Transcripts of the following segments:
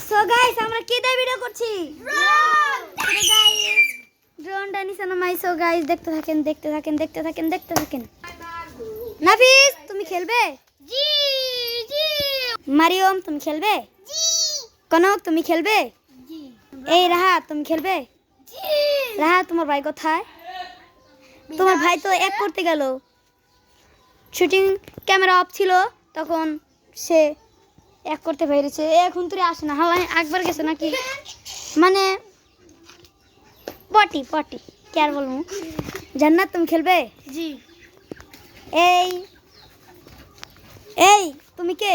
So guys আমরা কি দিয়ে ভিডিও করছি? ড্রোনটা নিচে নামাই। সো গাইস দেখতে থাকেন। নাফিস তুমি খেলবে? জি জি মারিয়ম তুমি খেলবে? জি কনক তুমি খেলবে? জি এই রাহাত তুমি খেলবে? জি রাহাত তোমার ভাই কোথায়? তোমার ভাই তো এক করতে গেল, শুটিং ক্যামেরা অফ ছিল তখন সে এক করতে পেরেছে। এখন তুই আসে না, হাওয়ায় একবার গেছে নাকি, মানে পটি কি আর বলবো। জান্নাত তুমি খেলবে? জি এই এই তুমি কে?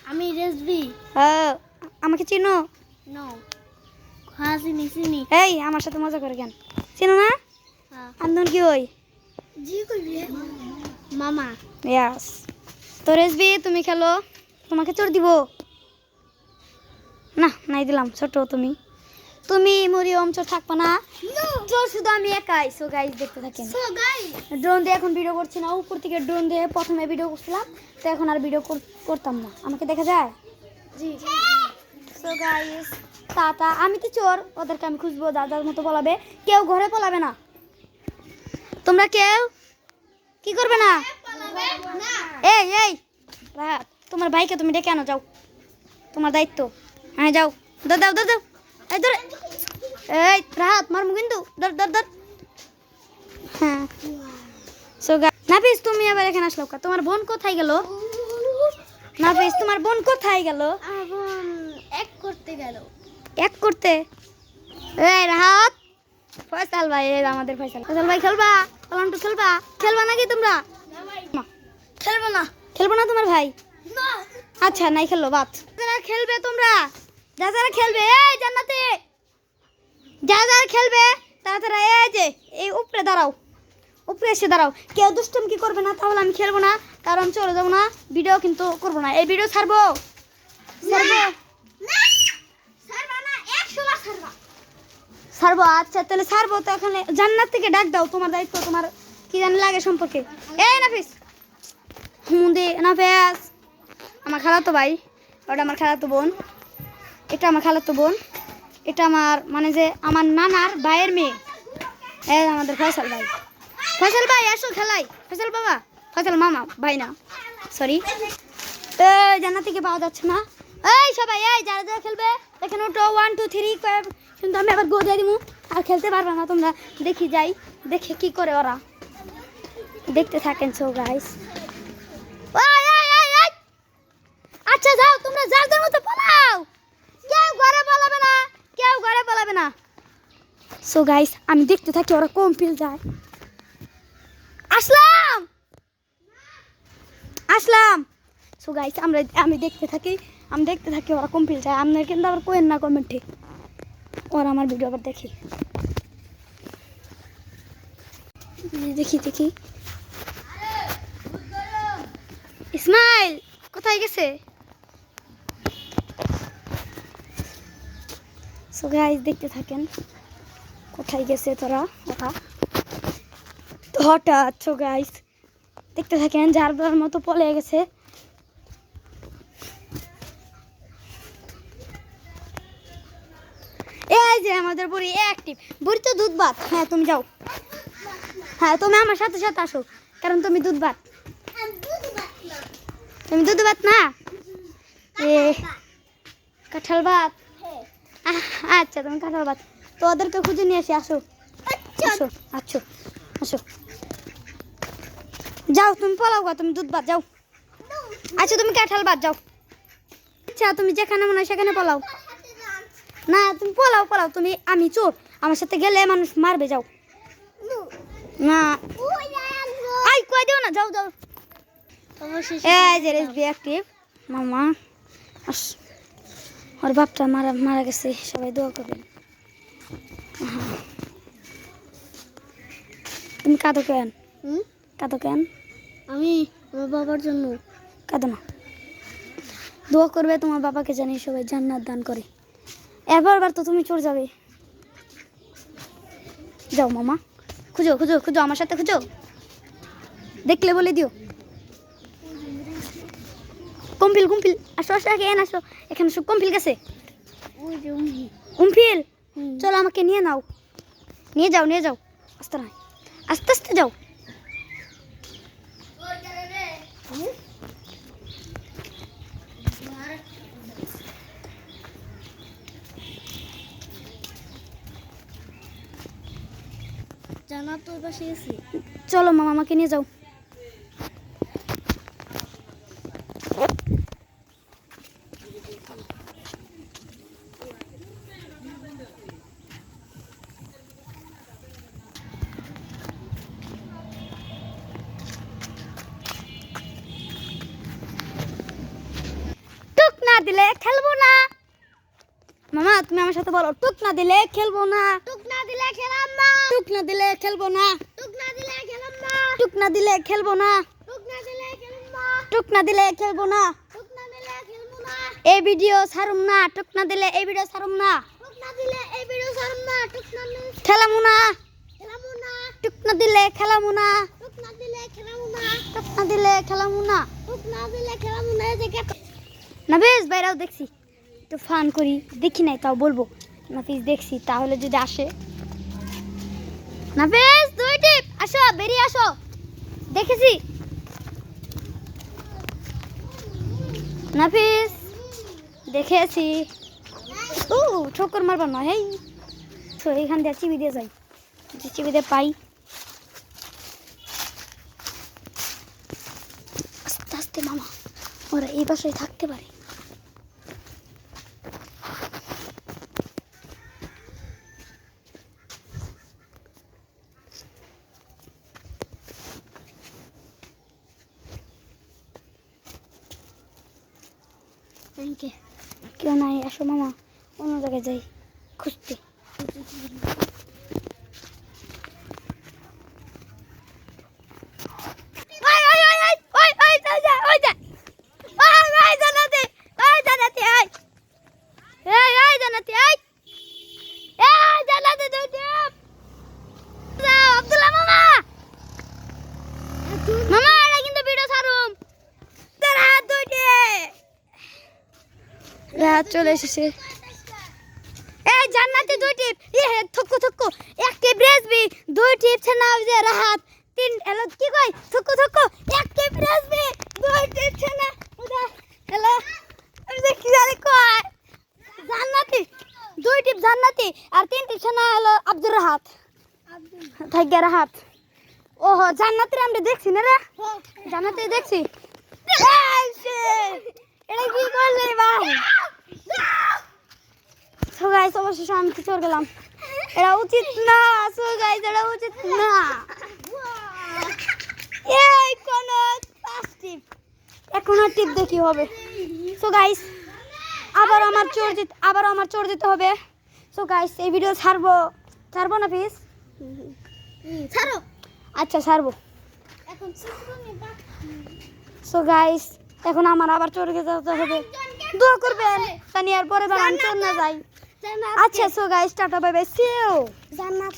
আমি রেসবি আমাকে চিনো? নো হ্যাঁ চিনি এই আমার সাথে মজা করে কেন? চিনো না? হ্যাঁ আন্দন কি হই? জি কইবি মামা ইয়াস। তো রেসবি তুমি খেলো, তোমাকে চোর দিব না? নাই দিলাম। ছোট তুমি মরিয়ম চোর থাকবো না, চোর শুধু আমি একাই। সো গাইস দেখতে থাকেন। সো গাইস ড্রোন দিয়ে এখন ভিডিও করছি না, উপর থেকে ড্রোন দিয়ে প্রথমে ভিডিও করছিলাম, তো এখন আর ভিডিও করতাম না। আমাকে দেখা যায়? জি সো গাইস টাটা। আমি তো চোর, ওদেরকে আমি খুঁজবো, দাদার মতো পলাবে। কেউ ঘরে পলাবে না, তোমরা কেউ কি করবে না। এই রাহাত তোমার ভাইকে তুমি ডেকে আনো, যাও, তোমার দায়িত্ব। হ্যাঁ যাও, দাও এই ধরে। এই রাহাত মারমু কিন্তু, ধর। হ্যাঁ সো নাফিস তুমি আবার এখানে আসলো কা? তোমার বোন কোথায় গেল? নাফিস তোমার বোন কোথায় গেল? আবন এক করতে গেল। এক করতে। এই রাহাত, ফয়সাল ভাই, এই আমাদের ফয়সাল ভাই খেলবা? পলান্টু খেলবা নাকি তোমরা? খেলবো না তোমার ভাই? আচ্ছা নাই খেললো, বাদ। যারা খেলবে তোমরা, যারা খেলবে, এই জান্নাতে যারা খেলবে তারা এই যে এই উপরে এসে দাঁড়াও। কেউ দুষ্টুম কি করবে না, তাহলে আমি খেলবো না, কারণ চলে যাবো না, ভিডিও কিন্তু করবো না। এই ভিডিও ছাড়বো। আচ্ছা তাহলে ছাড়বো। তো এখানে জান্নাত থেকে ডাক দাও, তোমার দায়িত্ব, তোমার কি জানি লাগে সম্পর্কে। এই নাফিস নাফিস আমার খালাতো ভাই, ওটা আমার খালাতো বোন, এটা আমার খালাতো বোন, এটা আমার মানে যে আমার নানার ভাইয়ের মেয়ে। এই আমাদের ফয়সাল ভাই আসো খেলাই। ফয়সাল বাবা, ফয়সাল মামা, ভাই না, সরি। জান্নাত থেকে পাওয়া যাচ্ছে না। এই সবাই, এই যারা খেলবে এখানে ওটো 1 2 3 কিন্তু আমি আবার গো দিয়ে দিব, আর খেলতে পারবে না তোমরা। দেখে কি করে ওরা, দেখতে থাকেন। সো গাইস আচ্ছা যাও, তোমরা যার মতো পালাও, কেউ ঘরে পালাবে না। সো গাইস আমি দেখতে থাকি ওরা কম ফিল যায়। আসলাম। সো গাইস আমি দেখতে থাকি ওরা কম ফিল যায়। আপনার কিন্তু আবার কোয়েন না কমেন্টে, ওরা আমার ভিডিও আবার দেখি। ইসমাইল কোথায় গেছে? সো গাইস দেখতে থাকেন, কোথায় গেছে তোরা ওরা। তো হঠাৎ সো গাইস দেখতে থাকেন, যার মতো পলে গেছে। এই যে আমাদের বুড়ি অ্যাক্টিভ, বুড়ি তো দুধ ভাত। হ্যাঁ তুমি যাও, হ্যাঁ তুমি আমার সাথে আসো, কারণ তুমি দুধ ভাত না। কাঁঠাল ভাত, আচ্ছা তুমি কাঁঠাল ভাত। তো ওদেরকে খুঁজে নিয়ে আসি, আসো যাও, তুমি পলাও গা, তুমি দুধ ভাত যাও। আচ্ছা তুমি কাঁঠাল ভাত যাও। আচ্ছা তুমি যেখানে মনে হয় সেখানে পলাও না, তুমি পলাও। তুমি, আমি চোর, আমার সাথে গেলে মানুষ মারবে, যাও না। আই কই দিও না, যাও। এই যে রেসবি অ্যাক্টিভ মামা, ওর বাপটা মারা গেছে, সবাই দোয়া করবেন। তুমি কাঁদো কেন? আমি আমার বাবার জন্য। কাঁদো না, দোয়া করবে তোমার বাবাকে, জানি সবাই জান্নাত দান করে। এবার তো তুমি চলে যাবে। যাও মামা, খুঁজো আমার সাথে খুঁজো, দেখলে বলে দিও। কম্পিল আসো এখানে আসো, এখানে সব কম্পিল গেছে। ওই যে উমফিল চলো আমাকে নিয়ে নাও, নিয়ে যাও আস্তে না, আস্তে আস্তে যাও। জান্নাত তোর পাশে গেছি। চলো মামা আমাকে নিয়ে যাও। টুক না দিলে খেলবো না। মামা তুমি আমার সাথে বলো, টুক না দিলে খেলবো না। টুক না দিলে খেলাম না। টুক না দিলে খেলবো না। টুক না দিলে খেলাম না। টুক না দিলে খেলবো না। টুক না দিলে খেলাম না। টুক না দিলে খেলবো না। টুক না দিলে খেলবো না। এই ভিডিও ছাড়ুম না। টুক না দিলে এই ভিডিও ছাড়ুম না। টুক না দিলে এই ভিডিও ছাড়ব না। টুক না দিলে খেলামু না। খেলামু না। টুক না দিলে খেলামু না। টুক না দিলে খেলামু না। টুক না দিলে খেলামু না। টুক না দিলে খেলামু না। এই যে না বেশ বাইরেও দেখছি, একটু ফান করি, দেখি নাই তাও বলবো নাফিস দেখছি, তাহলে যদি আসে। নাফিস দুই টিপ আসো, বেরিয়ে আসো, দেখেছি। নাফিস দেখেছি। ও ঠোকর মারবার নয়, হেই তো এইখান দিয়ে চিবি দিয়ে যাই, যে চিবি দিয়ে পাই। আস্তে আস্তে মামা, ওরা এই বাসায় থাকতে পারে। কেউ নাই, আসো মামা অন্য জায়গায় যাই খুঁজতে। চলে এসেছে। এই জান্নাতে দুই টিপ, থুকু থুকু এক টিপ রেসবি, দুই টিপ ছানা যে রাহাত, তিন হ্যালো কি কই থুকু থুকু এক টিপ রেসবি, দুই টিপ ছানা ওদা হ্যালো আমি দেখি জানি কই জান্নাতি, দুই টিপ জান্নাতি আর তিন টিপ ছানা হলো আব্দুর রাহাত, থাইগা রাহাত। ওহো জান্নাতির আমরা দেখছি না রে, জান্নাতি দেখছি। এটা কি করলি ভাই? সো গাইস অবশেষে আমি চলে গেলাম, এটা উচিত না। সো গাইস এটা উচিত না। এই কোন পাঁচ টিপ, এখন আর টিপ দেখি হবে। সো গাইস আবার আমার চোর দিতে হবে। সো গাইস এই ভিডিও ছাড়বো না প্লিজ? ছাড়ো। আচ্ছা ছাড়বো। এখন সো গাইস এখন আমার আবার চোর যেতে হবে, দোয়া করবেন জানি আর পরে আমি চোর না যাই। আচ্ছা so guys tata bye bye, see you. জান্নাত